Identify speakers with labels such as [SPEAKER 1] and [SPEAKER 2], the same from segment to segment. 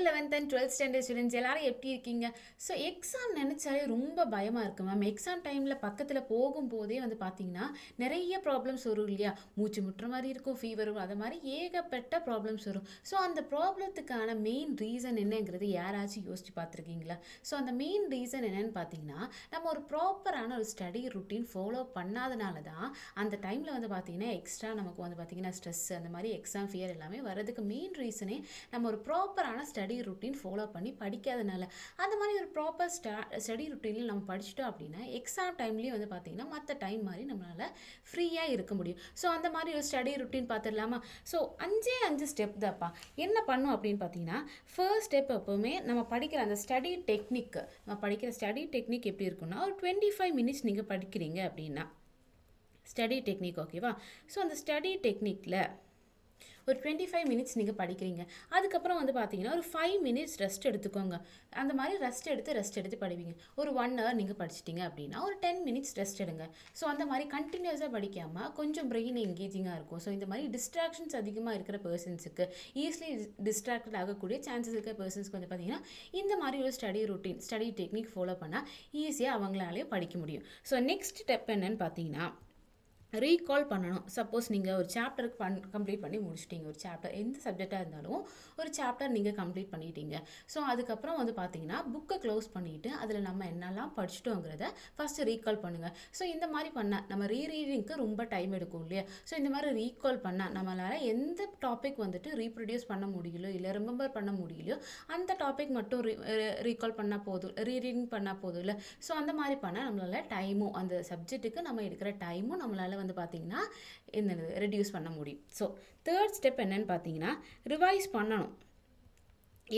[SPEAKER 1] 11th and 12th standard students எல்லாரும் எப்படி இருக்கீங்க? ஸோ எக்ஸாம் நினச்சாலே ரொம்ப பயமாக இருக்குது மேம். எக்ஸாம் டைமில் பக்கத்தில் போகும்போதே வந்து பார்த்தீங்கன்னா நிறைய ப்ராப்ளம்ஸ் வரும் இல்லையா? மூச்சு முட்டுற மாதிரி இருக்கும், ஃபீவர் வரும், அது மாதிரி ஏகப்பட்ட ப்ராப்ளம்ஸ் வரும். ஸோ அந்த ப்ராப்ளத்துக்கான மெயின் ரீசன் என்னங்கிறது யாராச்சும் யோசிச்சு பார்த்துருக்கீங்களா? ஸோ அந்த மெயின் ரீசன் என்னன்னு பார்த்தீங்கன்னா, நம்ம ஒரு ப்ராப்பரான ஒரு ஸ்டடி ருட்டீன் ஃபாலோ பண்ணாதனால தான் அந்த டைமில் வந்து பார்த்தீங்கன்னா எக்ஸ்ட்ரா நமக்கு வந்து பார்த்தீங்கன்னா ஸ்ட்ரெஸ் அந்த மாதிரி எக்ஸாம் ஃபியர் எல்லாமே வரதுக்கு மெயின் ரீசனே நம்ம ஒரு ப்ராப்பரான ஸ்டடி ருட்டீன் ஃபாலோ பண்ணி படிக்காதனால. அந்த மாதிரி ஒரு ப்ராப்பர் ஸ்டடி ருட்டீனில் நம்ம படிச்சிட்டோம் அப்படின்னா எக்ஸாம் டைம்லேயும் வந்து பார்த்திங்கன்னா மற்ற டைம் மாதிரி நம்மளால் ஃப்ரீயாக இருக்க முடியும். ஸோ அந்த மாதிரி ஒரு ஸ்டடி ருட்டீன் பார்த்துடலாமா? ஸோ 5 ஸ்டெப் தான்ப்பா. என்ன பண்ணும் அப்படின்னு பார்த்தீங்கன்னா, ஃபர்ஸ்ட் ஸ்டெப் எப்போவுமே நம்ம படிக்கிற அந்த ஸ்டடி டெக்னிக், நம்ம படிக்கிற ஸ்டடி டெக்னிக் எப்படி இருக்குன்னா, ஒரு 25 மினிட்ஸ் நீங்கள் படிக்கிறீங்க அப்படின்னா ஸ்டடி டெக்னிக், ஓகேவா? ஸோ அந்த ஸ்டடி டெக்னிக்கில் ஒரு 25 மினிட்ஸ் நீங்கள் படிக்கிறீங்க. அதுக்கப்புறம் வந்து பார்த்தீங்கன்னா ஒரு 5 மினிட்ஸ் ரெஸ்ட் எடுத்துக்கோங்க. அந்த மாதிரி ரெஸ்ட் எடுத்து படிப்பீங்க. ஒரு 1 ஹவர் நீங்கள் படிச்சிட்டிங்க அப்படின்னா ஒரு 10 மினிட்ஸ் ரெஸ்ட் எடுங்க. ஸோ அந்த மாதிரி கண்டினியூஸாக படிக்காமல் கொஞ்சம் பிரெயின் எங்கேஜிங்காக இருக்கும். ஸோ இந்த மாதிரி டிஸ்ட்ராக்ஷன்ஸ் அதிகமாக இருக்கிற பர்சன்ஸுக்கு, ஈஸிலி டிஸ்ட்ராக்டட் ஆகக்கூடிய சான்சஸ் இருக்கிற பர்சன்ஸ்க்கு வந்து பார்த்தீங்கன்னா இந்த மாதிரி ஒரு study routine, study technique follow பண்ணால் ஈஸியாக அவங்களாலே படிக்க முடியும். ஸோ நெக்ஸ்ட் ஸ்டெப் என்னன்னு பார்த்தீங்கன்னா, ரீகால் பண்ணணும். சப்போஸ் நீங்கள் ஒரு சாப்டருக்கு கம்ப்ளீட் பண்ணி முடிச்சிட்டிங்க. ஒரு சாப்டர் எந்த சப்ஜெக்டாக இருந்தாலும் ஒரு சாப்டர் நீங்கள் கம்ப்ளீட் பண்ணிட்டீங்க. ஸோ அதுக்கப்புறம் வந்து பார்த்தீங்கன்னா புக்கை க்ளோஸ் பண்ணிவிட்டு அதில் நம்ம என்னெல்லாம் படிச்சிட்டோங்கிறத ஃபஸ்ட்டு ரீகால் பண்ணுங்கள். ஸோ இந்த மாதிரி பண்ணால் நம்ம ரீரீடிங்க்கு ரொம்ப டைம் எடுக்கும் இல்லையா? ஸோ இந்த மாதிரி ரீகால் பண்ணால் நம்மளால் எந்த டாபிக் வந்துட்டு ரீப்ரொடியூஸ் பண்ண முடியலையோ இல்லை ரிமெம்பர் பண்ண முடியலையோ அந்த டாபிக் மட்டும் ரீகால் பண்ணால் போதும், ரீரீடிங் பண்ணால் போதும் இல்லை? ஸோ அந்த மாதிரி பண்ணால் நம்மளால் டைமும், அந்த சப்ஜெக்ட்டுக்கு நம்ம எடுக்கிற டைமும் நம்மளால் வந்து பார்த்தீங்கன்னா என்னது ரெடியூஸ் பண்ண முடியும். ஸோ தேர்ட் ஸ்டெப் என்னன்னு பார்த்தீங்கன்னா, ரிவைஸ் பண்ணணும்.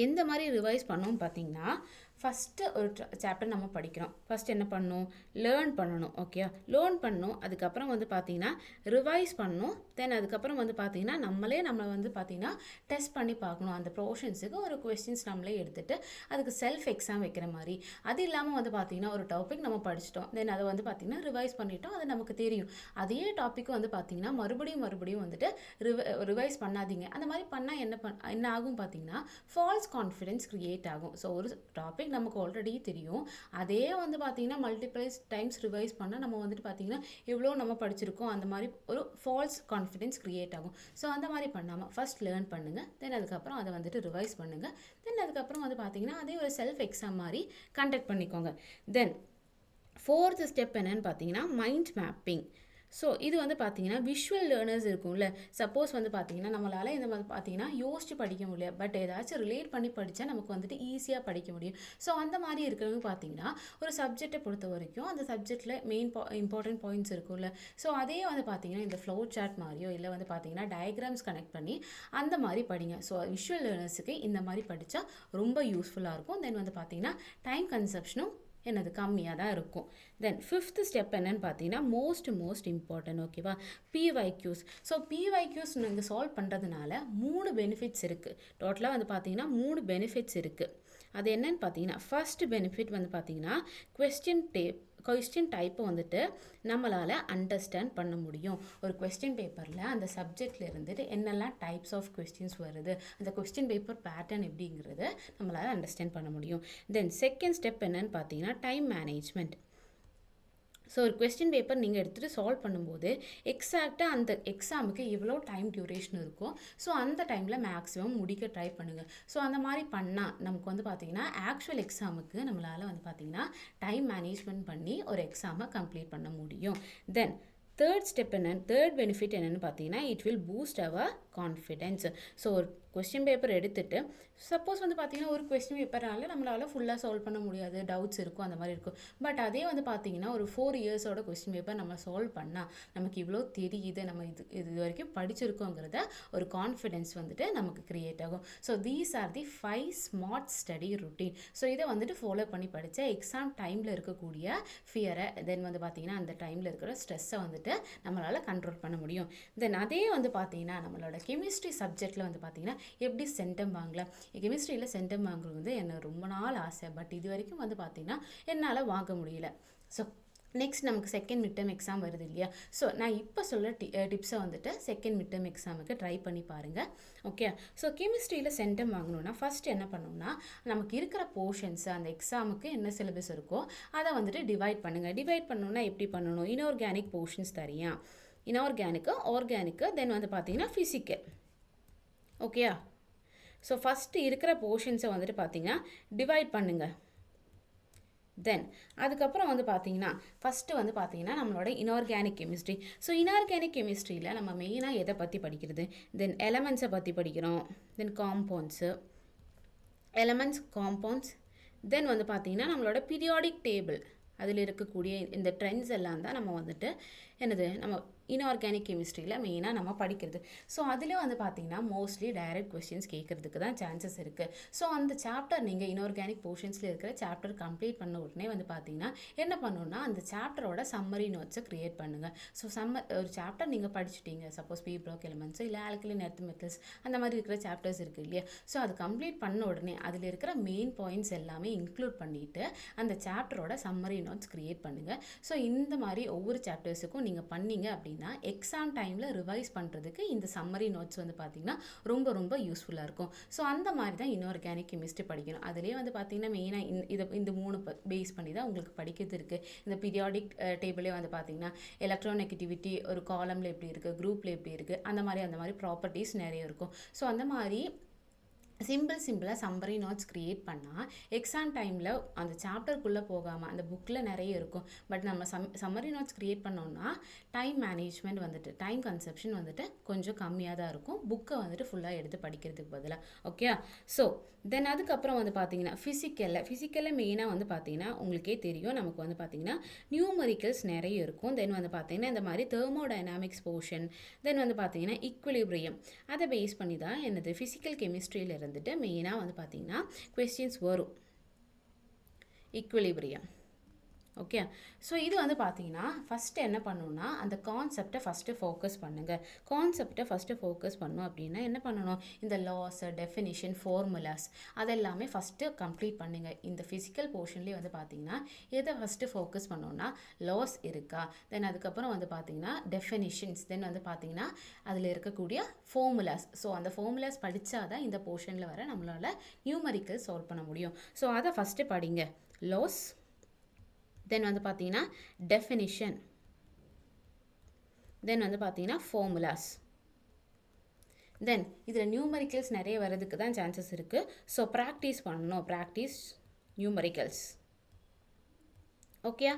[SPEAKER 1] எந்த மாதிரி ரிவைஸ் பண்ணணும்னு பார்த்தீங்கன்னா, ஃபஸ்ட்டு ஒரு சாப்டர் நம்ம படிக்கிறோம். ஃபஸ்ட் என்ன பண்ணணும்? லேர்ன் பண்ணணும். ஓகே, லேர்ன் பண்ணணும். அதுக்கப்புறம் வந்து பார்த்தீங்கன்னா ரிவைஸ் பண்ணணும். தென் அதுக்கப்புறம் வந்து பார்த்தீங்கன்னா நம்ம வந்து பார்த்தீங்கன்னா டெஸ்ட் பண்ணி பார்க்கணும். அந்த ப்ரோஷன்ஸுக்கு ஒரு கொஸ்டின்ஸ் நம்மளே எடுத்துகிட்டு அதுக்கு செல்ஃப் எக்ஸாம் வைக்கிற மாதிரி. அது இல்லாமல் வந்து பார்த்தீங்கன்னா ஒரு டாபிக் நம்ம படிச்சிட்டோம், தென் அதை வந்து பார்த்தீங்கன்னா ரிவைஸ் பண்ணிட்டோம், அது நமக்கு தெரியும். அதே டாப்பிக்கு வந்து பார்த்தீங்கன்னா மறுபடியும் வந்துட்டு ரிவைஸ் பண்ணாதீங்க. அந்த மாதிரி பண்ணால் என்ன ஆகும் பார்த்தீங்கன்னா ஃபால்ஸ் கான்ஃபிடென்ஸ் க்ரியேட் ஆகும். ஸோ ஒரு டாபிக் நமக்கு ஆல்ரெடி தெரியும், அதே வந்து பார்த்தீங்கன்னா மல்டிபிள்ஸ் டைம்ஸ் ரிவைஸ் பண்ணால் நம்ம வந்துட்டு பார்த்தீங்கன்னா எவ்வளோ நம்ம படிச்சிருக்கோம் அந்த மாதிரி ஒரு ஃபால்ஸ் கான்ஃபிடென்ஸ் க்ரியேட் ஆகும். ஸோ அந்த மாதிரி பண்ணாமல் ஃபஸ்ட் லேர்ன் பண்ணுங்கள், தென் அதுக்கப்புறம் அதை வந்துட்டு ரிவைஸ் பண்ணுங்கள், தென் அதுக்கப்புறம் வந்து பார்த்தீங்கன்னா அதே ஒரு செல்ஃப் எக்ஸாம் மாதிரி கண்டக்ட் பண்ணிக்கோங்க. தென் ஃபோர்த் ஸ்டெப் என்னன்னு பார்த்தீங்கன்னா மைண்ட் மேப்பிங். ஸோ இது வந்து பார்த்தீங்கன்னா விஷுவல் லேர்னர்ஸ் இருக்கும்ல. சப்போஸ் வந்து பார்த்தீங்கன்னா நம்மளால் இந்த மாதிரி பார்த்தீங்கன்னா யோசிச்சு படிக்க முடியல, பட் ஏதாச்சும் ரிலேட் பண்ணி படித்தா நமக்கு வந்துட்டு ஈஸியாக படிக்க முடியும். ஸோ அந்த மாதிரி இருக்கிறவங்க பார்த்தீங்கன்னா ஒரு சப்ஜெக்டை பொறுத்த வரைக்கும் அந்த சப்ஜெக்டில் மெயின் இம்பார்ட்டன்ட் பாயிண்ட்ஸ் இருக்கும்ல. ஸோ அதே வந்து பார்த்தீங்கன்னா இந்த ஃப்ளோ சார்ட் மாதிரியோ இல்லை வந்து பார்த்தீங்கன்னா டயக்ராம்ஸ் கனெக்ட் பண்ணி அந்த மாதிரி படிங்க. ஸோ விஷுவல் லேர்னர்ஸுக்கு இந்த மாதிரி படித்தா ரொம்ப யூஸ்ஃபுல்லாக இருக்கும். தென் வந்து பார்த்தீங்கன்னா டைம் கன்சப்ஷனும் என்னது கம்மியாக தான் இருக்கும். தென் ஃபிஃப்த் ஸ்டெப் என்னன்னு பார்த்தீங்கன்னா மோஸ்ட் இம்பார்ட்டன்ட், ஓகேவா? பிஒய்க்யூஸ். ஸோ பிஒய்க்யூஸ் நீங்கள் சால்வ் பண்ணுறதுனால 3 பெனிஃபிட்ஸ் இருக்குது. டோட்டலாக வந்து பார்த்தீங்கன்னா 3 பெனிஃபிட்ஸ் இருக்குது. அது என்னன்னு பார்த்தீங்கன்னா, ஃபர்ஸ்ட் பெனிஃபிட் வந்து பார்த்தீங்கன்னா கொஸ்டின் டைப்பை வந்துட்டு நம்மளால் அண்டர்ஸ்டாண்ட் பண்ண முடியும். ஒரு கொஸ்டின் பேப்பரில் அந்த சப்ஜெக்டில் இருந்துட்டு என்னெல்லாம் டைப்ஸ் ஆஃப் கொஸ்டின்ஸ் வருது, அந்த கொஸ்டின் பேப்பர் பேட்டர்ன் எப்படிங்கிறத நம்மளால் அண்டர்ஸ்டாண்ட் பண்ண முடியும். தென் செகண்ட் ஸ்டெப் என்னன்னு பார்த்தீங்கன்னா டைம் மேனேஜ்மெண்ட். ஸோ ஒரு கொஸ்டின் பேப்பர் நீங்கள் எடுத்துகிட்டு சால்வ் பண்ணும்போது எக்ஸாக்டாக அந்த எக்ஸாமுக்கு எவ்வளோ டைம் டியூரேஷன் இருக்கோ ஸோ அந்த டைமில் மேக்ஸிமம் முடிக்க ட்ரை பண்ணுங்கள். ஸோ அந்த மாதிரி பண்ணால் நமக்கு வந்து பார்த்திங்கன்னா ஆக்சுவல் எக்ஸாமுக்கு நம்மளால் வந்து பார்த்திங்கன்னா டைம் மேனேஜ்மெண்ட் பண்ணி ஒரு எக்ஸாமை கம்ப்ளீட் பண்ண முடியும். தென் தேர்ட் பெனிஃபிட் என்னென்னு பார்த்தீங்கன்னா it will boost our confidence. So ஒரு கொஸ்டின் பேப்பர் எடுத்துகிட்டு சப்போஸ் வந்து பார்த்தீங்கன்னா ஒரு கொஸ்டின் பேப்பர்னால நம்மளால் ஃபுல்லாக சால்வ் பண்ண முடியாது, டவுட்ஸ் இருக்கும், அந்த மாதிரி இருக்கும். பட் அதே வந்து பார்த்தீங்கன்னா ஒரு 4 இயர்ஸோட கொஸ்டின் பேப்பர் நம்ம சால்வ் பண்ணால் நமக்கு இவ்வளோ தெரியுது, நம்ம இது வரைக்கும் படிச்சிருக்கோங்கிறத ஒரு கான்ஃபிடென்ஸ் வந்துட்டு நமக்கு க்ரியேட் ஆகும். So these are the 5 smart study routine. So இதை வந்துட்டு ஃபாலோ பண்ணி படித்தா எக்ஸாம் டைமில் இருக்கக்கூடிய ஃபியரை, தென் வந்து பார்த்தீங்கன்னா அந்த டைமில் இருக்கிற ஸ்ட்ரெஸ்ஸை வந்துட்டு நம்மளால் கண்ட்ரோல் பண்ண முடியும். தென் அதே வந்து பார்த்தீங்கன்னா நம்மளோட கெமிஸ்ட்ரி சப்ஜெக்டில் வந்து பார்த்தீங்கன்னா எப்படி சென்டம் வாங்கலாம். கெமிஸ்ட்ரியில் சென்டம் வாங்குறது வந்து எனக்கு ரொம்ப நாள் ஆசை, பட் இது வரைக்கும் வந்து பார்த்தீங்கன்னா என்னால் வாங்க முடியல. ஸோ நெக்ஸ்ட் நமக்கு செகண்ட் மிட் டேர்ம் எக்ஸாம் வருது இல்லையா? ஸோ நான் இப்போ சொல்ல டிப்ஸை வந்துட்டு செகண்ட் மிட் டேர்ம் எக்ஸாமுக்கு ட்ரை பண்ணி பாருங்கள். ஓகே. ஸோ கெமிஸ்ட்ரியில் சென்டம் வாங்கணும்னா ஃபஸ்ட் என்ன பண்ணணும்னா நமக்கு இருக்கிற போர்ஷன்ஸ் அந்த எக்ஸாமுக்கு என்ன சிலபஸ் இருக்கோ அதை வந்துட்டு டிவைட் பண்ணுங்கள். டிவைட் பண்ணணுன்னா எப்படி பண்ணணும்? இன்ஆர்கானிக் போர்ஷன்ஸ் தரியா, இன்ஆர்கானிக்கு, ஆர்கானிக்கு, தென் வந்து பார்த்தீங்கன்னா ஃபிசிக்கல். ஓகேயா? ஸோ ஃபஸ்ட்டு இருக்கிற போர்ஷன்ஸை வந்துட்டு பார்த்தீங்கன்னா டிவைட் பண்ணுங்கள். தென் அதுக்கப்புறம் வந்து பார்த்தீங்கன்னா ஃபஸ்ட்டு வந்து பார்த்தீங்கன்னா நம்மளோட இன்ஆர்கானிக் கெமிஸ்ட்ரி. ஸோ இன்ஆர்கானிக் கெமிஸ்ட்ரியில் நம்ம மெயினாக எதை பற்றி படிக்கிறது? தென் எலமெண்ட்ஸை பற்றி படிக்கிறோம். தென் காம்பவுண்ட்ஸு, எலமெண்ட்ஸ், காம்பவுண்ட்ஸ், தென் வந்து பார்த்தீங்கன்னா நம்மளோட பீரியாடிக் டேபிள், அதில் இருக்கக்கூடிய இந்த ட்ரெண்ட்ஸ் எல்லாம் தான் நம்ம வந்துட்டு என்னது நம்ம இன்ஆர்கானிக் கெமிஸ்ட்ரியில் மெயினாக நம்ம படிக்கிறது. ஸோ அதில் வந்து பார்த்தீங்கன்னா மோஸ்ட்லி டைரக்ட் கொஸ்டின்ஸ் கேட்குறதுக்கு தான் சான்சஸ் இருக்குது. ஸோ அந்த சாப்டர் நீங்கள் இன்ஆர்கானிக் போர்ஷன்ஸில் இருக்கிற சாப்டர் கம்ப்ளீட் பண்ண உடனே வந்து பார்த்தீங்கன்னா என்ன பண்ணணும்னா அந்த சாப்டரோட சம்மரி நோட்ஸை க்ரியேட் பண்ணுங்கள். ஸோ ஒரு சாப்டர் நீங்கள் படிச்சுட்டீங்க, சப்போஸ் பி பிளாக் எலிமெண்ட்ஸ் இல்லை ஆல்கலைன் எர்த் மெட்டல்ஸ் அந்த மாதிரி இருக்கிற சாப்டர்ஸ் இருக்குது இல்லையா? ஸோ அது கம்ப்ளீட் பண்ண உடனே அதில் இருக்கிற மெயின் பாயிண்ட்ஸ் எல்லாமே இன்க்ளூட் பண்ணிவிட்டு அந்த சாப்டரோட சம்மரி நோட்ஸ் க்ரியேட் பண்ணுங்கள். ஸோ இந்த மாதிரி ஒவ்வொரு சாப்டர்ஸுக்கும் நீங்கள் பண்ணீங்க அப்படின்னா எக்ஸாம் டைமில் ரிவைஸ் பண்ணுறதுக்கு இந்த சம்மரி நோட்ஸ் வந்து பார்த்திங்கன்னா ரொம்ப ரொம்ப யூஸ்ஃபுல்லாக இருக்கும். ஸோ அந்த மாதிரி தான் இன்ஆர்கானிக் கெமிஸ்ட்ரி படிக்கணும். அதிலே வந்து பார்த்திங்கன்னா மெயினாக இந்த 3 பேஸ் பண்ணி தான் உங்களுக்கு படிக்கிறது இருக்குது. இந்த பீரியாடிக் டேபிளே வந்து பார்த்திங்கன்னா எலக்ட்ரோநெகட்டிவிட்டி ஒரு காலமில் எப்படி இருக்குது, குரூப்பில் எப்படி இருக்குது, அந்த மாதிரி ப்ராப்பர்ட்டிஸ் நிறைய இருக்கும். ஸோ அந்த மாதிரி சிம்பிளாக சம்மரி நோட்ஸ் க்ரியேட் பண்ணால் எக்ஸாம் டைமில் அந்த சாப்டருக்குள்ளே போகாமல் அந்த புக்கில் நிறைய இருக்கும். பட் நம்ம சம்மரி நோட்ஸ் க்ரியேட் பண்ணோம்னா டைம் மேனேஜ்மெண்ட் வந்துட்டு டைம் கன்செப்ஷன் வந்துட்டு கொஞ்சம் கம்மியாக தான் இருக்கும், புக்கை வந்துட்டு ஃபுல்லாக எடுத்து படிக்கிறதுக்கு பதிலாக. ஓகே. ஸோ தென் அதுக்கப்புறம் வந்து பார்த்தீங்கன்னா ஃபிசிக்கலில் மெயினாக வந்து பார்த்தீங்கன்னா உங்களுக்கே தெரியும் நமக்கு வந்து பார்த்தீங்கன்னா நியூமரிக்கல்ஸ் நிறைய இருக்கும். தென் வந்து பார்த்தீங்கன்னா இந்த மாதிரி தெர்மோடைனாமிக்ஸ் போர்ஷன், தென் வந்து பார்த்தீங்கன்னா ஈக்குலிபிரியம், அதை பேஸ் பண்ணி தான் என்னது ஃபிசிக்கல் கெமிஸ்ட்ரியில் வந்துட்டு மெயினாக வந்து பார்த்தீங்கன்னா கொஸ்டின்ஸ் வரும். ஈக்குலிபிரியம். ஓகே. ஸோ இது வந்து பார்த்தீங்கன்னா ஃபஸ்ட்டு என்ன பண்ணணும்னா அந்த கான்செப்டை ஃபஸ்ட்டு ஃபோக்கஸ் பண்ணுங்கள். கான்செப்டை ஃபஸ்ட்டு ஃபோக்கஸ் பண்ணணும் அப்படின்னா என்ன பண்ணணும்? இந்த லாஸ், டெஃபினிஷன், ஃபார்முலாஸ் அதெல்லாமே ஃபஸ்ட்டு கம்ப்ளீட் பண்ணுங்கள். இந்த ஃபிசிக்கல் போர்ஷன்லேயே வந்து பார்த்தீங்கன்னா எதை ஃபஸ்ட்டு ஃபோக்கஸ் பண்ணோன்னா லாஸ் இருக்கா, தென் அதுக்கப்புறம் வந்து பார்த்தீங்கன்னா டெஃபினிஷன்ஸ், தென் வந்து பார்த்தீங்கன்னா அதில் இருக்கக்கூடிய ஃபார்முலாஸ். ஸோ அந்த ஃபார்முலாஸ் படித்தா தான் இந்த போர்ஷனில் வர நம்மளால் நியூமரிக்கல் சால்வ் பண்ண முடியும். ஸோ அதை ஃபஸ்ட்டு படிங்க. லாஸ், தென் வந்து பார்த்தீங்கன்னா டெஃபினிஷன், தென் வந்து பார்த்தீங்கன்னா ஃபார்முலாஸ். தென் இதில் நியூமரிக்கல்ஸ் நிறைய வர்றதுக்கு தான் சான்சஸ் இருக்குது. ஸோ ப்ராக்டிஸ் பண்ணணும், ப்ராக்டிஸ் நியூமரிக்கல்ஸ். ஓகே.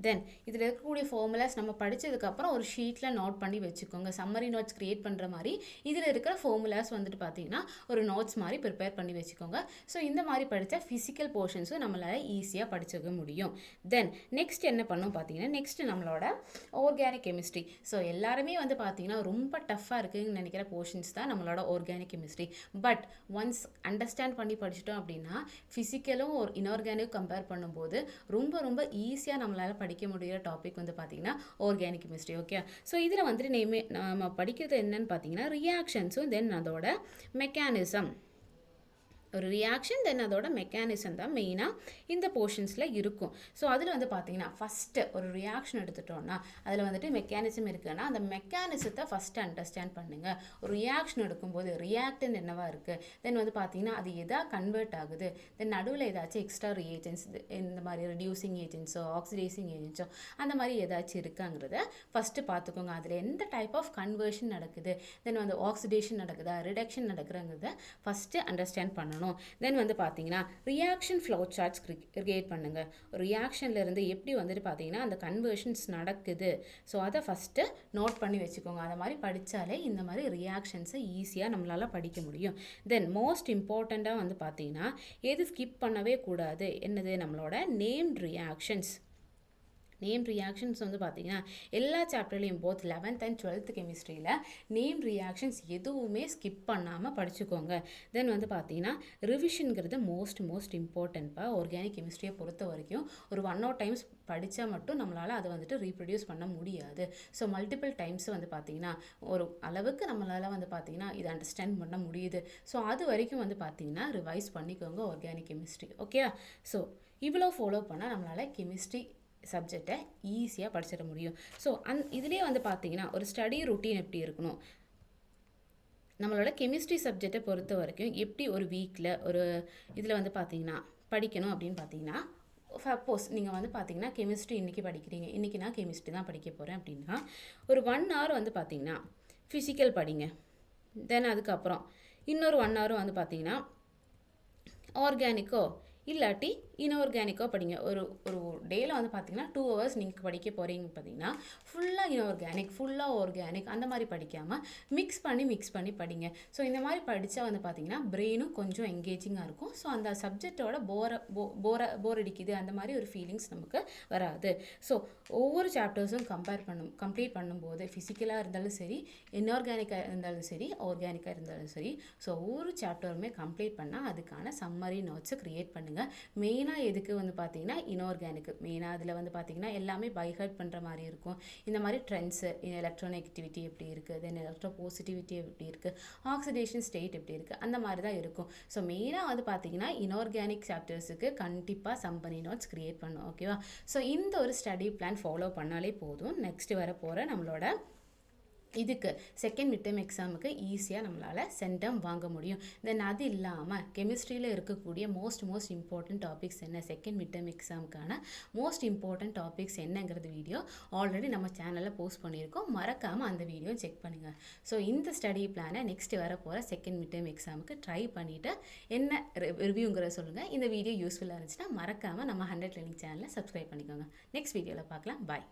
[SPEAKER 1] தென் இதில் இருக்கக்கூடிய ஃபார்முலாஸ் நம்ம படித்ததுக்கப்புறம் ஒரு ஷீட்டில் நோட் பண்ணி வச்சுக்கோங்க. சம்மரி நோட்ஸ் க்ரியேட் பண்ணுற மாதிரி இதில் இருக்கிற ஃபார்முலாஸ் வந்துட்டு பார்த்தீங்கன்னா ஒரு நோட்ஸ் மாதிரி ப்ரிப்பேர் பண்ணி வச்சுக்கோங்க. ஸோ இந்த மாதிரி படித்தா ஃபிசிக்கல் போர்ஷன்ஸும் நம்மளால் ஈஸியாக படிச்சுக்க முடியும். தென் நெக்ஸ்ட் என்ன பண்ணோம் பார்த்தீங்கன்னா நெக்ஸ்ட்டு நம்மளோட ஆர்கானிக் கெமிஸ்ட்ரி. ஸோ எல்லாருமே வந்து பார்த்தீங்கன்னா ரொம்ப டஃப்பாக இருக்குதுன்னு நினைக்கிற போர்ஷன்ஸ் தான் நம்மளோட organic chemistry. But once understand பண்ணி படிச்சிட்டோம் அப்படின்னா ஃபிசிக்கலும் ஒரு இன்ஆர்கானிக் கம்பேர் பண்ணும்போது ரொம்ப ரொம்ப ஈஸியாக நம்மளால் படிக்க முடிகிற டாபிக் வந்து பார்த்தீங்கன்னா ஆர்கானிக் கெமிஸ்ட்ரி. ஓகே. ஸோ இதில் வந்துட்டு நம்ம படிக்கிறது என்னன்னு பார்த்தீங்கன்னா ரியாக்ஷன்ஸும் தென் அதோட மெக்கானிசம். ஒரு ரியாக்ஷன் தென் அதோட மெக்கானிசம் தான் மெயினாக இந்த போர்ஷன்ஸில் இருக்கும். ஸோ அதில் வந்து பார்த்தீங்கன்னா ஃபஸ்ட்டு ஒரு ரியாக்ஷன் எடுத்துட்டோன்னா அதில் வந்துட்டு மெக்கானிசம் இருக்குன்னா அந்த மெக்கானிசத்தை ஃபஸ்ட்டு அண்டர்ஸ்டாண்ட் பண்ணுங்கள். ஒரு ரியாக்ஷன் எடுக்கும்போது ரியாக்டன் என்னவாக இருக்குது, தென் வந்து பார்த்தீங்கன்னா அது எதாக கன்வெர்ட் ஆகுது, தென் நடுவில் ஏதாச்சும் எக்ஸ்ட்ரா ரிஏஜென்ட்ஸ் இந்த மாதிரி ரெடியூசிங் ஏஜென்ட்ஸோ ஆக்சிடைசிங் ஏஜென்ட்ஸோ அந்த மாதிரி ஏதாச்சும் இருக்காங்கிறத ஃபஸ்ட்டு பார்த்துக்கோங்க. அதில் எந்த டைப் ஆஃப் கன்வர்ஷன் நடக்குது, தென் வந்து ஆக்சிடேஷன் நடக்குதா, ரிடக்ஷன் நடக்குறாங்கிறத ஃபஸ்ட்டு அண்டர்ஸ்டாண்ட் பண்ணணும். தென் வந்து பார்த்தீங்கன்னா ரியாக்ஷன் ஃப்ளோ சார்ட்ஸ் கிரியேட் பண்ணுங்கள். ரியாக்ஷன்லேருந்து எப்படி வந்துட்டு பார்த்தீங்கன்னா அந்த கன்வர்ஷன்ஸ் நடக்குது, ஸோ அதை ஃபஸ்ட்டு நோட் பண்ணி வச்சுக்கோங்க. அதை மாதிரி படித்தாலே இந்த மாதிரி ரியாக்ஷன்ஸை ஈஸியாக நம்மளால் படிக்க முடியும். தென் மோஸ்ட் இம்பார்ட்டண்ட்டாக வந்து பார்த்தீங்கன்னா எது ஸ்கிப் பண்ணவே கூடாது, என்னது நம்மளோட நேம்ட் ரியாக்ஷன்ஸ். நேம் ரியாக்ஷன்ஸ் வந்து பார்த்தீங்கன்னா எல்லா சாப்டர்லேயும் போத் 11th அண்ட் 12th கெமிஸ்ட்ரியில் நேம் ரியாக்ஷன்ஸ் எதுவுமே ஸ்கிப் பண்ணாமல் படிச்சுக்கோங்க. தென் வந்து பார்த்தீங்கன்னா ரிவிஷனுங்கிறது மோஸ்ட் இம்பார்ட்டன்ட்ப்பா. ஆர்கானிக் கெமிஸ்ட்ரியை பொறுத்த வரைக்கும் ஒரு 1 or 2 டைம்ஸ் படித்தா மட்டும் நம்மளால் அதை வந்துட்டு ரீப்ரொடியூஸ் பண்ண முடியாது. ஸோ மல்டிபிள் டைம்ஸ் வந்து பார்த்தீங்கன்னா ஒரு அளவுக்கு நம்மளால் வந்து பார்த்தீங்கன்னா இதை அண்டர்ஸ்டாண்ட் பண்ண முடியுது. ஸோ அது வரைக்கும் வந்து பார்த்தீங்கன்னா ரிவைஸ் பண்ணிக்கோங்க ஆர்கானிக் கெமிஸ்ட்ரி. ஓகே, ஸோ இவ்வளோ ஃபாலோ பண்ணால் நம்மளால் கெமிஸ்ட்ரி சப்ஜெக்டை ஈஸியாக படிச்சிட முடியும். ஸோ இதுலேயே வந்து பார்த்தீங்கன்னா ஒரு ஸ்டடி ரொட்டீன் எப்படி இருக்கணும், நம்மளோட கெமிஸ்ட்ரி சப்ஜெக்டை பொறுத்த வரைக்கும் எப்படி ஒரு வீக்கில் ஒரு இதில் வந்து பார்த்தீங்கன்னா படிக்கணும் அப்படின்னு பார்த்தீங்கன்னா, சப்போஸ் நீங்கள் வந்து பார்த்தீங்கன்னா கெமிஸ்ட்ரி இன்றைக்கி படிக்கிறீங்க, இன்றைக்கி நான் கெமிஸ்ட்ரி தான் படிக்க போகிறேன் அப்படின்னா ஒரு 1 hour வந்து பார்த்தீங்கன்னா ஃபிசிக்கல் படிங்க. தென் அதுக்கப்புறம் இன்னொரு 1 hour வந்து பார்த்தீங்கன்னா ஆர்கானிக்கோ இல்லாட்டி இன்ஆர்கானிக்கோ படிங்க. ஒரு ஒரு டேயில் வந்து பார்த்தீங்கன்னா 2 hours நீங்கள் படிக்க போகிறீங்க பார்த்தீங்கன்னா ஃபுல்லாக இன்ஆர்கானிக் ஃபுல்லாக ஆர்கானிக் அந்த மாதிரி படிக்காமல் மிக்ஸ் பண்ணி படிங்க. ஸோ இந்த மாதிரி படித்தா வந்து பார்த்தீங்கன்னா பிரெயினும் கொஞ்சம் எங்கேஜிங்காக இருக்கும். ஸோ அந்த சப்ஜெக்டோட போர் அடிக்குது அந்த மாதிரி ஒரு ஃபீலிங்ஸ் நமக்கு வராது. ஸோ ஒவ்வொரு சாப்டர்ஸும் கம்ப்ளீட் பண்ணும்போது ஃபிசிக்கலாக இருந்தாலும் சரி, இன்ஆர்கானிக்காக இருந்தாலும் சரி, ஆர்கானிக்காக இருந்தாலும் சரி, ஸோ ஒவ்வொரு சாப்டருமே கம்ப்ளீட் பண்ணால் அதுக்கான சம்மரி நோட்ஸை க்ரியேட் பண்ணுங்கள். மெயினாக எதுக்கு வந்து பார்த்தீங்கன்னா இன்ஆர்கானிக் மெயினாக அதில் வந்து பார்த்தீங்கன்னா எல்லாமே பைஹர்ட் பண்ணுற மாதிரி இருக்கும். இந்த மாதிரி ட்ரெண்ட்ஸு, எலக்ட்ரோநெகட்டிவிட்டி எப்படி இருக்குது, தென் எலக்ட்ரோ பாசிட்டிவிட்டி எப்படி இருக்குது, ஆக்சிடேஷன் ஸ்டேட் எப்படி இருக்குது, அந்த மாதிரி தான் இருக்கும். ஸோ மெயினாக வந்து பார்த்தீங்கன்னா இன்ஆர்கானிக் சாப்டர்ஸுக்கு கண்டிப்பாக சம்பனி நோட்ஸ் க்ரியேட் பண்ணும். ஓகேவா? ஸோ இந்த ஒரு ஸ்டடி பிளான் ஃபாலோ பண்ணாலே போதும். நெக்ஸ்ட் வர போகிற நம்மளோட இதுக்கு செகண்ட் மிட் டேர்ம் எக்ஸாமுக்கு ஈஸியாக நம்மளால் சென்டம் வாங்க முடியும். தென் அது இல்லாமல் கெமிஸ்ட்ரியில் இருக்கக்கூடிய மோஸ்ட் இம்பார்ட்டன்ட் டாபிக்ஸ் என்ன, செகண்ட் மிட் டேர்ம் எக்ஸாமுக்கான மோஸ்ட் இம்பார்ட்டன்ட் டாபிக்ஸ் என்னங்கிறது வீடியோ ஆல்ரெடி நம்ம சேனலில் போஸ்ட் பண்ணியிருக்கோம். மறக்காமல் அந்த வீடியோ செக் பண்ணுங்கள். ஸோ இந்த ஸ்டடி பிளானை நெக்ஸ்ட் வர போகிற செகண்ட் மிட் டேர்ம் எக்ஸாமுக்கு ட்ரை பண்ணிவிட்டு என்ன ரிவ்யூங்கிறத சொல்லுங்கள். இந்த வீடியோ யூஸ்ஃபுல்லாக இருந்துச்சுன்னா மறக்காமல் நம்ம 100 லேர்னிங் சேனலை சப்ஸ்கிரைப் பண்ணிக்கோங்க. நெக்ஸ்ட் வீடியோவில் பார்க்கலாம். பாய்.